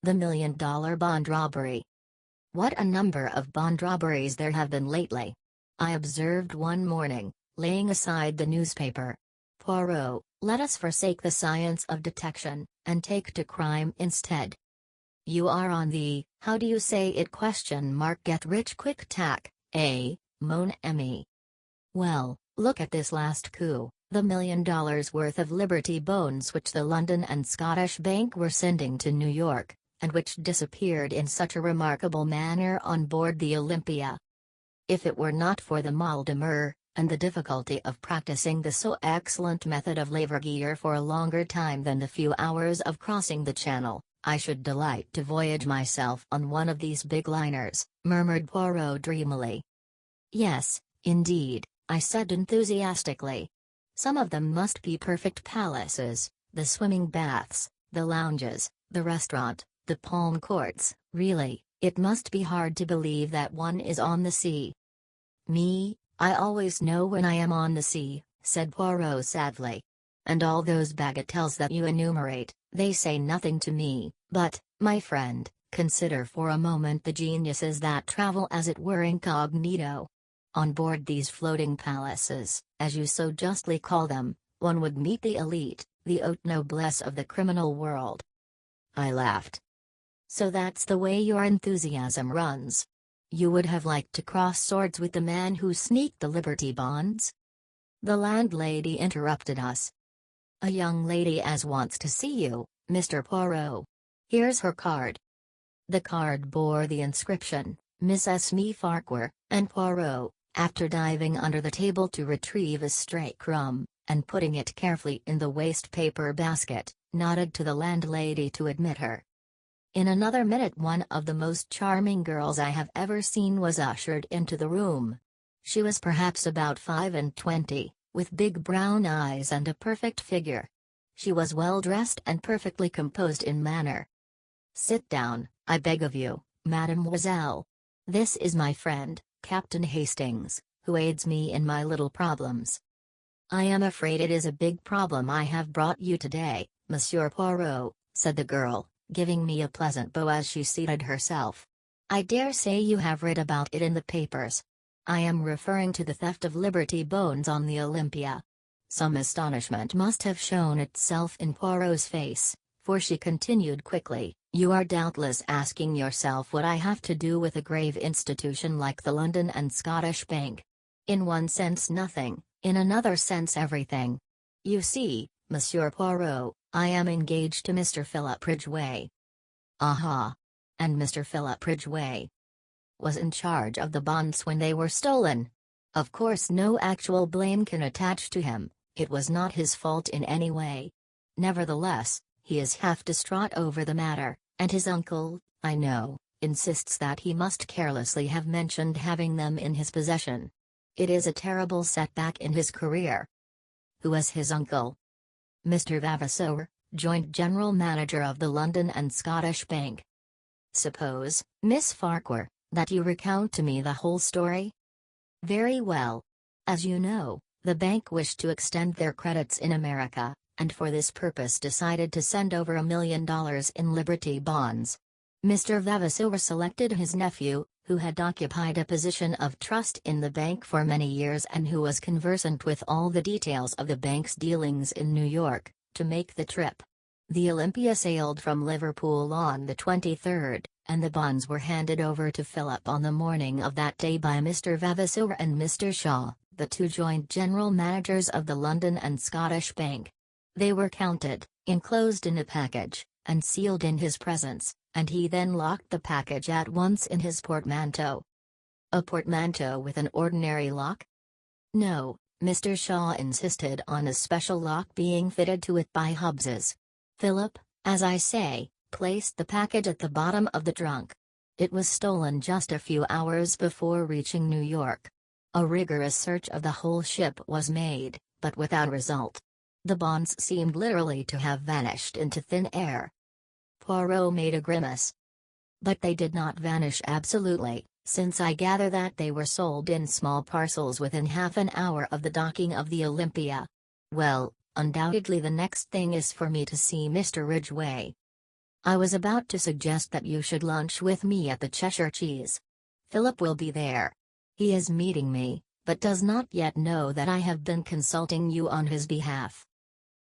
The million-dollar bond robbery. What a number of bond robberies there have been lately. I observed one morning, laying aside the newspaper. Poirot, let us forsake the science of detection, and take to crime instead. You are on the, how do you say it get rich quick tack, eh, mon ami? Well, look at this last coup, the $1 million worth of Liberty bonds which the London and Scottish Bank were sending to New York, and which disappeared in such a remarkable manner on board the Olympia. If it were not for the mal de mer, and the difficulty of practicing the so excellent method of levergear for a longer time than the few hours of crossing the Channel, I should delight to voyage myself on one of these big liners, murmured Poirot dreamily. Yes, indeed, I said enthusiastically. Some of them must be perfect palaces, the swimming baths, the lounges, the restaurant, the palm courts. Really, it must be hard to believe that one is on the sea. Me, I always know when I am on the sea, said Poirot sadly. And all those bagatelles that you enumerate, they say nothing to me, but, my friend, consider for a moment the geniuses that travel as it were incognito. On board these floating palaces, as you so justly call them, one would meet the elite, the haute noblesse of the criminal world. I laughed. So that's the way your enthusiasm runs. You would have liked to cross swords with the man who sneaked the Liberty bonds? The landlady interrupted us. A young lady as wants to see you, Mr. Poirot. Here's her card. The card bore the inscription, Miss Smee Farquhar, and Poirot, after diving under the table to retrieve a stray crumb, and putting it carefully in the waste paper basket, nodded to the landlady to admit her. In another minute one of the most charming girls I have ever seen was ushered into the room. She was perhaps about 25, with big brown eyes and a perfect figure. She was well dressed and perfectly composed in manner. Sit down, I beg of you, mademoiselle. This is my friend, Captain Hastings, who aids me in my little problems. I am afraid it is a big problem I have brought you today, Monsieur Poirot, said the girl, giving me a pleasant bow as she seated herself. I dare say you have read about it in the papers. I am referring to the theft of Liberty bonds on the Olympia. Some astonishment must have shown itself in Poirot's face, for she continued quickly, you are doubtless asking yourself what I have to do with a grave institution like the London and Scottish Bank. In one sense nothing, in another sense everything. You see, Monsieur Poirot, I am engaged to Mr. Philip Ridgeway. Aha! And Mr. Philip Ridgeway was in charge of the bonds when they were stolen. Of course no actual blame can attach to him, it was not his fault in any way. Nevertheless, he is half distraught over the matter, and his uncle, I know, insists that he must carelessly have mentioned having them in his possession. It is a terrible setback in his career. Who was his uncle? Mr. Vavasour, joint general manager of the London and Scottish Bank. Suppose, Miss Farquhar, that you recount to me the whole story? Very well. As you know, the bank wished to extend their credits in America, and for this purpose decided to send over $1 million in Liberty bonds. Mr. Vavasour selected his nephew, who had occupied a position of trust in the bank for many years and who was conversant with all the details of the bank's dealings in New York, to make the trip. The Olympia sailed from Liverpool on the 23rd, and the bonds were handed over to Philip on the morning of that day by Mr. Vavasour and Mr. Shaw, the two joint general managers of the London and Scottish Bank. They were counted, enclosed in a package, and sealed in his presence, and he then locked the package at once in his portmanteau. A portmanteau with an ordinary lock? No, Mr. Shaw insisted on a special lock being fitted to it by Hobbs's. Philip, as I say, placed the package at the bottom of the trunk. It was stolen just a few hours before reaching New York. A rigorous search of the whole ship was made, but without result. The bonds seemed literally to have vanished into thin air. Poirot made a grimace. But they did not vanish absolutely, since I gather that they were sold in small parcels within half an hour of the docking of the Olympia. Well, undoubtedly the next thing is for me to see Mr. Ridgeway. I was about to suggest that you should lunch with me at the Cheshire Cheese. Philip will be there. He is meeting me, but does not yet know that I have been consulting you on his behalf."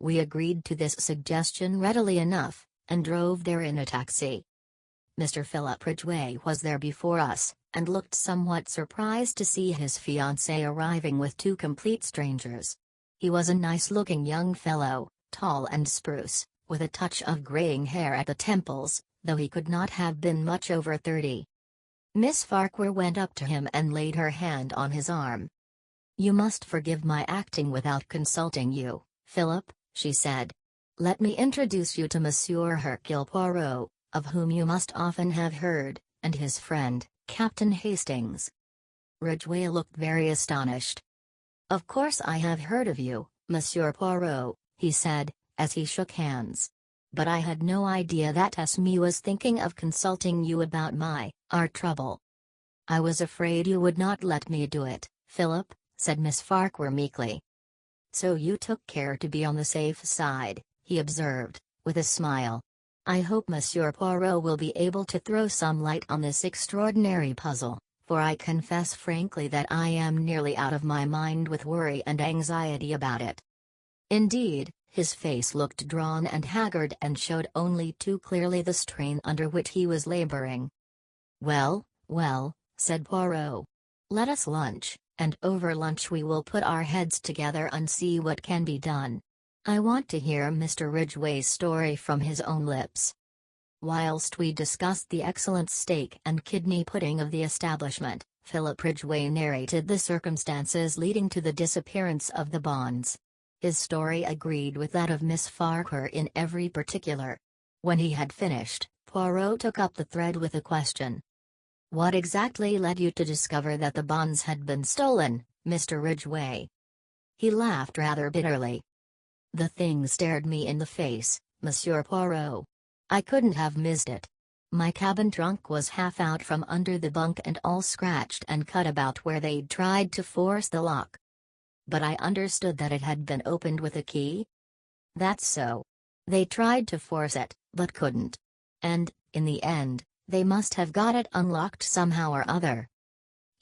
We agreed to this suggestion readily enough, and drove there in a taxi. Mr. Philip Ridgeway was there before us, and looked somewhat surprised to see his fiancée arriving with two complete strangers. He was a nice-looking young fellow, tall and spruce, with a touch of graying hair at the temples, though he could not have been much over 30. Miss Farquhar went up to him and laid her hand on his arm. "You must forgive my acting without consulting you, Philip," she said. "Let me introduce you to Monsieur Hercule Poirot, of whom you must often have heard, and his friend, Captain Hastings." Ridgeway looked very astonished. "Of course I have heard of you, Monsieur Poirot," he said, as he shook hands. "But I had no idea that Esme was thinking of consulting you about our trouble." "I was afraid you would not let me do it, Philip," said Miss Farquhar meekly. "So you took care to be on the safe side," he observed, with a smile. "I hope Monsieur Poirot will be able to throw some light on this extraordinary puzzle, for I confess frankly that I am nearly out of my mind with worry and anxiety about it." Indeed, his face looked drawn and haggard and showed only too clearly the strain under which he was laboring. "Well, well," said Poirot. "Let us lunch, and over lunch we will put our heads together and see what can be done. I want to hear Mr. Ridgeway's story from his own lips." Whilst we discussed the excellent steak and kidney pudding of the establishment, Philip Ridgeway narrated the circumstances leading to the disappearance of the bonds. His story agreed with that of Miss Farquhar in every particular. When he had finished, Poirot took up the thread with a question. "What exactly led you to discover that the bonds had been stolen, Mr. Ridgeway?" He laughed rather bitterly. "The thing stared me in the face, Monsieur Poirot. I couldn't have missed it. My cabin trunk was half out from under the bunk and all scratched and cut about where they'd tried to force the lock." "But I understood that it had been opened with a key?" "That's so. They tried to force it, but couldn't. And, in the end, they must have got it unlocked somehow or other."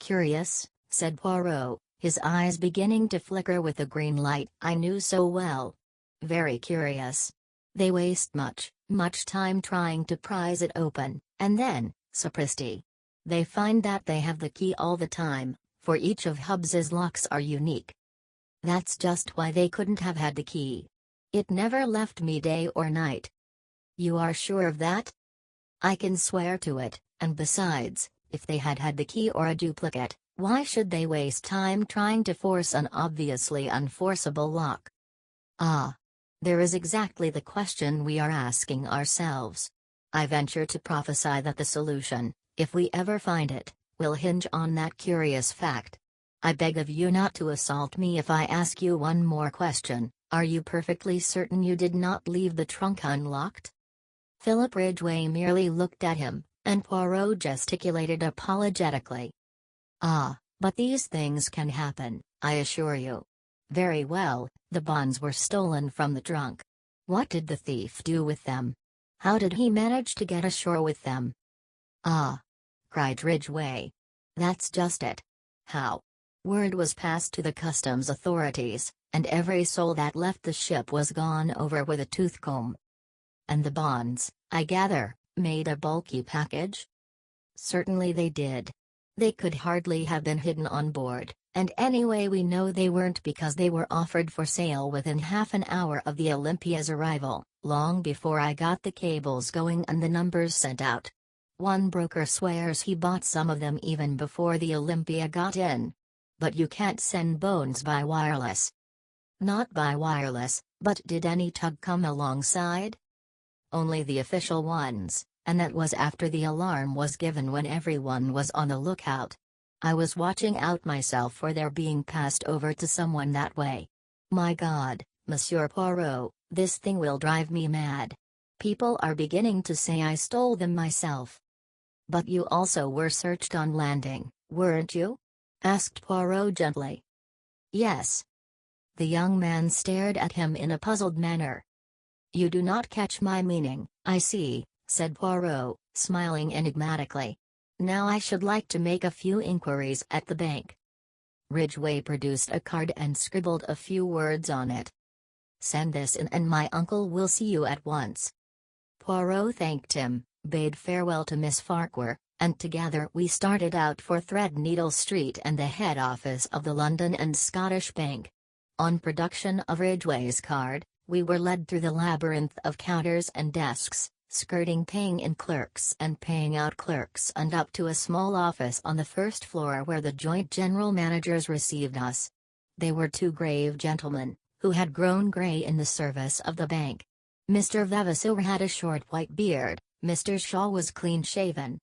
"Curious," said Poirot, his eyes beginning to flicker with the green light I knew so well. "Very curious. They waste much time trying to prise it open, and then, sapristi! They find that they have the key all the time, for each of Hubbs's locks are unique. That's just why they couldn't have had the key. It never left me day or night." "You are sure of that?" "I can swear to it, and besides, if they had had the key or a duplicate, why should they waste time trying to force an obviously unforceable lock?" "Ah! There is exactly the question we are asking ourselves. I venture to prophesy that the solution, if we ever find it, will hinge on that curious fact. I beg of you not to assault me if I ask you one more question. Are you perfectly certain you did not leave the trunk unlocked?" Philip Ridgeway merely looked at him, and Poirot gesticulated apologetically. "Ah, but these things can happen, I assure you. Very well, the bonds were stolen from the trunk. What did the thief do with them? How did he manage to get ashore with them?" "Ah!" cried Ridgeway. "That's just it. How? Word was passed to the customs authorities, and every soul that left the ship was gone over with a tooth-comb." "And the bonds, I gather, made a bulky package?" "Certainly they did. They could hardly have been hidden on board, and anyway we know they weren't because they were offered for sale within half an hour of the Olympia's arrival, long before I got the cables going and the numbers sent out. One broker swears he bought some of them even before the Olympia got in. But you can't send bones by wireless." "Not by wireless, but did any tug come alongside?" "Only the official ones, and that was after the alarm was given when everyone was on the lookout. I was watching out myself for their being passed over to someone that way. My God, Monsieur Poirot, this thing will drive me mad. People are beginning to say I stole them myself." "But you also were searched on landing, weren't you?" asked Poirot gently. "Yes." The young man stared at him in a puzzled manner. "You do not catch my meaning, I see," said Poirot, smiling enigmatically. "Now I should like to make a few inquiries at the bank." Ridgeway produced a card and scribbled a few words on it. "Send this in and my uncle will see you at once." Poirot thanked him, bade farewell to Miss Farquhar, and together we started out for Threadneedle Street and the head office of the London and Scottish Bank. On production of Ridgeway's card, we were led through the labyrinth of counters and desks, skirting paying in clerks and paying out clerks and up to a small office on the first floor where the joint general managers received us. They were two grave gentlemen, who had grown grey in the service of the bank. Mr. Vavasour had a short white beard, Mr. Shaw was clean-shaven.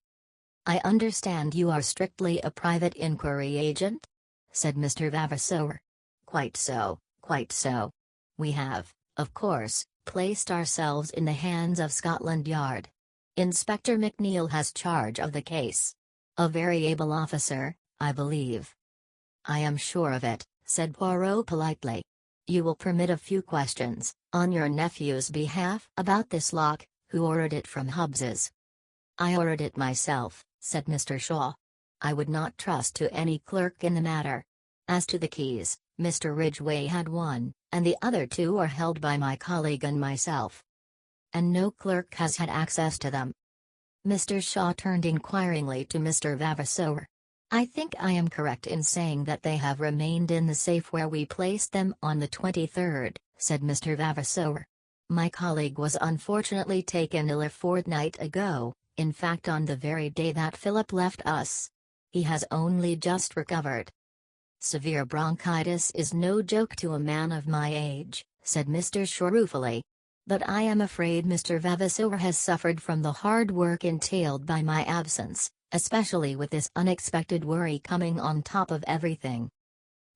"I understand you are strictly a private inquiry agent?" said Mr. Vavasour. "Quite so, quite so. We have, of course, placed ourselves in the hands of Scotland Yard. Inspector McNeil has charge of the case. A very able officer, I believe." "I am sure of it," said Poirot politely. "You will permit a few questions, on your nephew's behalf, about this lock. Who ordered it from Hubbs's?" "I ordered it myself," said Mr. Shaw. "I would not trust to any clerk in the matter. As to the keys, Mr. Ridgeway had one, and the other two are held by my colleague and myself." "And no clerk has had access to them?" Mr. Shaw turned inquiringly to Mr. Vavasour. "I think I am correct in saying that they have remained in the safe where we placed them on the 23rd, said Mr. Vavasour. "My colleague was unfortunately taken ill a fortnight ago, in fact on the very day that Philip left us. He has only just recovered." "Severe bronchitis is no joke to a man of my age," said Mr. Shaw ruefully. "But I am afraid Mr. Vavasour has suffered from the hard work entailed by my absence, especially with this unexpected worry coming on top of everything."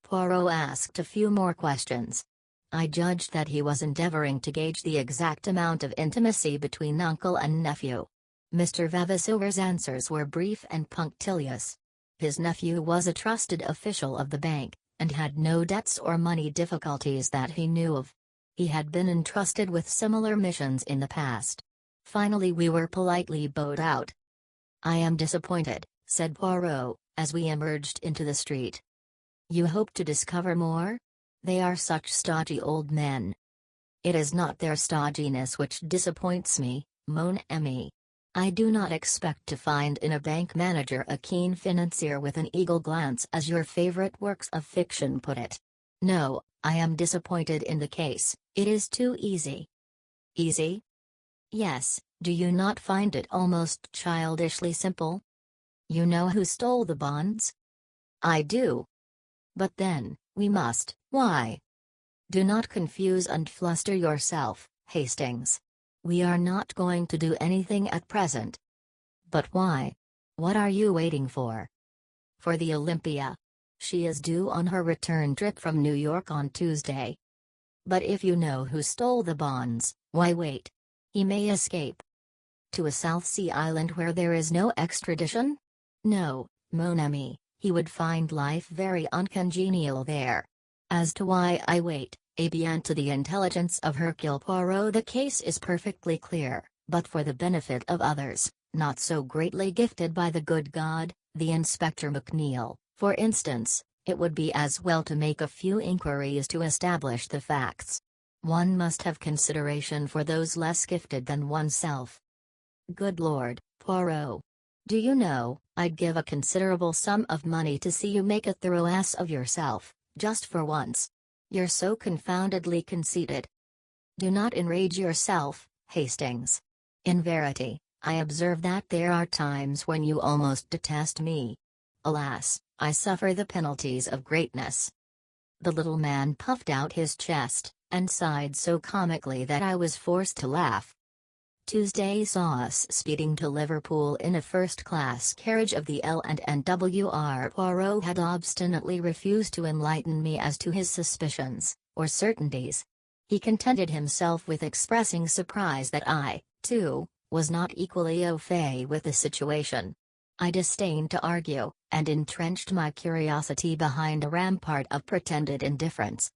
Poirot asked a few more questions. I judged that he was endeavoring to gauge the exact amount of intimacy between uncle and nephew. Mr. Vavasour's answers were brief and punctilious. His nephew was a trusted official of the bank, and had no debts or money difficulties that he knew of. He had been entrusted with similar missions in the past. Finally we were politely bowed out. "I am disappointed," said Poirot, as we emerged into the street. "You hope to discover more? They are such stodgy old men." "It is not their stodginess which disappoints me, mon ami. I do not expect to find in a bank manager a keen financier with an eagle glance as your favorite works of fiction put it. No, I am disappointed in the case, it is too easy." "Easy?" "Yes, do you not find it almost childishly simple? You know who stole the bonds?" "I do." "But then, we must, why?" "Do not confuse and fluster yourself, Hastings. We are not going to do anything at present." "But why? What are you waiting for?" "For the Olympia. She is due on her return trip from New York on Tuesday." "But if you know who stole the bonds, why wait? He may escape." "To a South Sea island where there is no extradition? No, mon ami, he would find life very uncongenial there. As to why I wait, eh bien to the intelligence of Hercule Poirot the case is perfectly clear, but for the benefit of others, not so greatly gifted by the good God, the Inspector McNeil, for instance, it would be as well to make a few inquiries to establish the facts. One must have consideration for those less gifted than oneself." "Good Lord, Poirot. Do you know, I'd give a considerable sum of money to see you make a thorough ass of yourself, just for once. You're so confoundedly conceited." "Do not enrage yourself, Hastings. In verity, I observe that there are times when you almost detest me. Alas, I suffer the penalties of greatness." The little man puffed out his chest, and sighed so comically that I was forced to laugh. Tuesday saw us speeding to Liverpool in a first-class carriage of the L&N-WR. Poirot had obstinately refused to enlighten me as to his suspicions, or certainties. He contented himself with expressing surprise that I, too, was not equally au fait with the situation. I disdained to argue, and entrenched my curiosity behind a rampart of pretended indifference.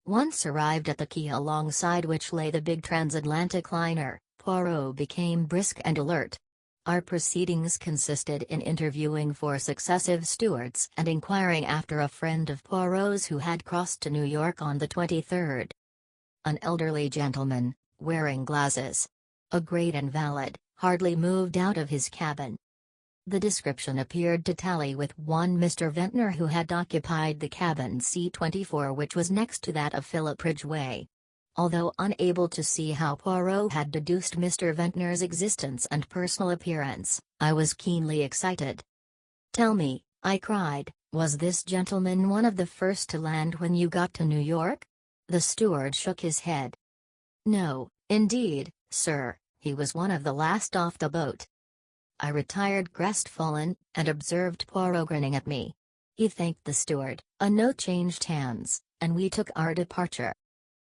Once arrived at the quay alongside which lay the big transatlantic liner, Poirot became brisk and alert. Our proceedings consisted in interviewing 4 successive stewards and inquiring after a friend of Poirot's who had crossed to New York on the 23rd. An elderly gentleman, wearing glasses. A great invalid, hardly moved out of his cabin. The description appeared to tally with one Mr. Ventnor who had occupied the cabin C-24 which was next to that of Philip Ridgeway. Although unable to see how Poirot had deduced Mr. Ventnor's existence and personal appearance, I was keenly excited. "Tell me," I cried, "was this gentleman one of the first to land when you got to New York?" The steward shook his head. "No, indeed, sir, he was one of the last off the boat." I retired crestfallen, and observed Poirot grinning at me. He thanked the steward, a note changed hands, and we took our departure.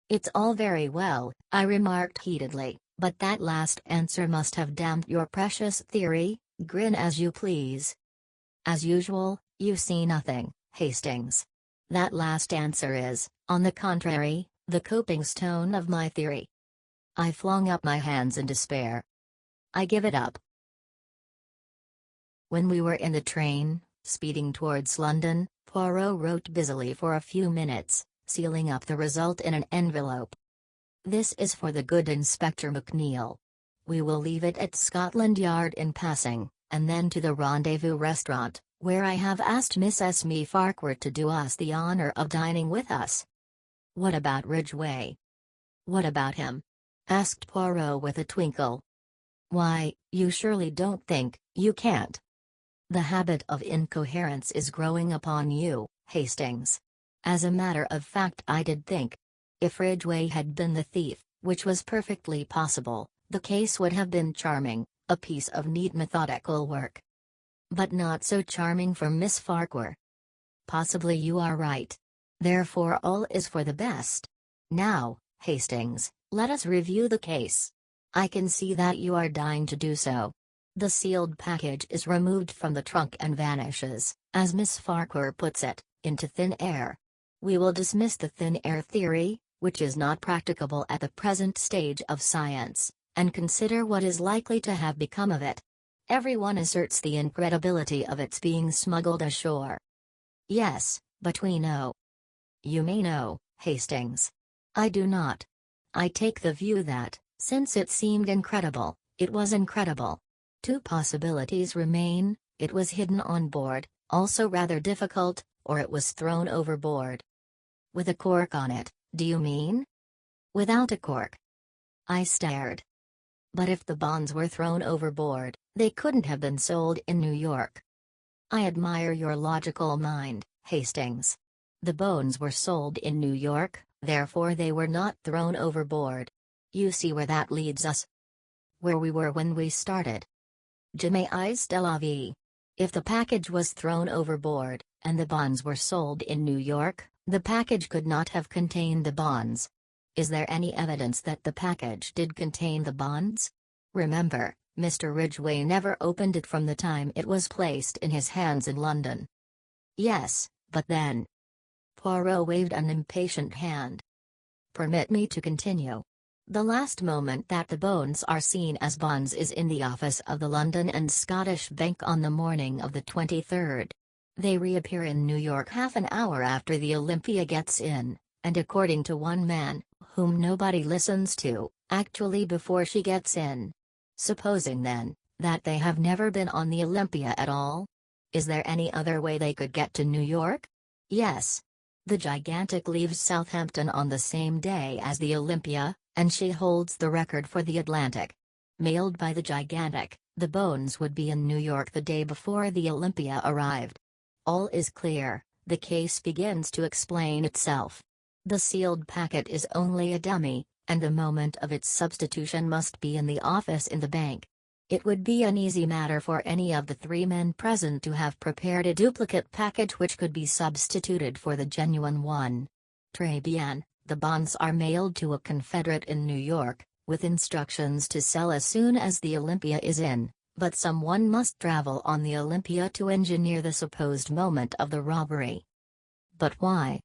"It's all very well," I remarked heatedly, "but that last answer must have damped your precious theory. Grin as you please. As usual, you see nothing, Hastings. That last answer is, on the contrary, the coping stone of my theory." I flung up my hands in despair. "I give it up." When we were in the train, speeding towards London, Poirot wrote busily for a few minutes, sealing up the result in an envelope. "This is for the good Inspector McNeil. We will leave it at Scotland Yard in passing, and then to the Rendezvous restaurant, where I have asked Miss Esme Farquhar to do us the honour of dining with us." "What about Ridgeway?" "What about him?" asked Poirot with a twinkle. "Why, you surely don't think, you can't. The habit of incoherence is growing upon you, Hastings. As a matter of fact, I did think. If Ridgeway had been the thief, which was perfectly possible, the case would have been charming, a piece of neat methodical work. But not so charming for Miss Farquhar. Possibly you are right. Therefore all is for the best. Now, Hastings, let us review the case. I can see that you are dying to do so. The sealed package is removed from the trunk and vanishes, as Miss Farquhar puts it, into thin air. We will dismiss the thin air theory, which is not practicable at the present stage of science, and consider what is likely to have become of it. Everyone asserts the incredibility of its being smuggled ashore. Yes, but we know. You may know, Hastings. I do not. I take the view that, since it seemed incredible, it was incredible. 2 possibilities remain: it was hidden on board, also rather difficult, or it was thrown overboard. With a cork on it, do you mean? Without a cork. I stared. But if the bonds were thrown overboard, they couldn't have been sold in New York. I admire your logical mind, Hastings. The bones were sold in New York, therefore they were not thrown overboard. You see where that leads us? Where we were when we started. Jamais de la vie. If the package was thrown overboard, and the bonds were sold in New York, the package could not have contained the bonds. Is there any evidence that the package did contain the bonds? Remember, Mr. Ridgeway never opened it from the time it was placed in his hands in London. Yes, but then. Poirot waved an impatient hand. Permit me to continue. The last moment that the bones are seen as bonds is in the office of the London and Scottish Bank on the morning of the 23rd. They reappear in New York half an hour after the Olympia gets in, and according to one man, whom nobody listens to, actually before she gets in. Supposing then, that they have never been on the Olympia at all? Is there any other way they could get to New York? Yes. The Gigantic leaves Southampton on the same day as the Olympia, and she holds the record for the Atlantic. Mailed by the Gigantic, the bones would be in New York the day before the Olympia arrived. All is clear, the case begins to explain itself. The sealed packet is only a dummy, and the moment of its substitution must be in the office in the bank. It would be an easy matter for any of the 3 men present to have prepared a duplicate package which could be substituted for the genuine one. Très bien, the bonds are mailed to a confederate in New York, with instructions to sell as soon as the Olympia is in, but someone must travel on the Olympia to engineer the supposed moment of the robbery. But why?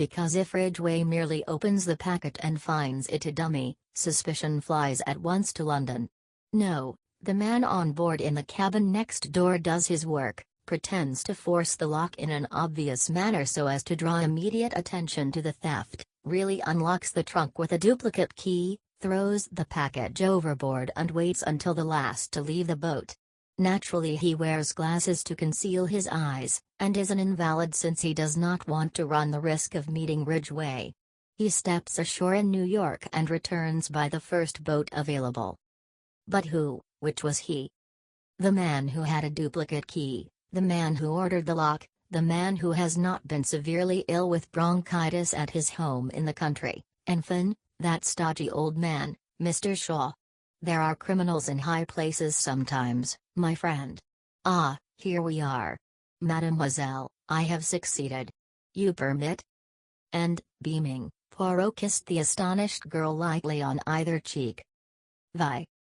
because if Ridgeway merely opens the packet and finds it a dummy, suspicion flies at once to London. No, the man on board in the cabin next door does his work, pretends to force the lock in an obvious manner so as to draw immediate attention to the theft, really unlocks the trunk with a duplicate key, throws the package overboard and waits until the last to leave the boat. Naturally he wears glasses to conceal his eyes, and is an invalid since he does not want to run the risk of meeting Ridgeway. He steps ashore in New York and returns by the first boat available. But which was he? The man who had a duplicate key, the man who ordered the lock, the man who has not been severely ill with bronchitis at his home in the country, enfin, that stodgy old man, Mr. Shaw. There are criminals in high places sometimes, my friend. Ah, here we are. Mademoiselle, I have succeeded. You permit? And, beaming, Poirot kissed the astonished girl lightly on either cheek. Vi.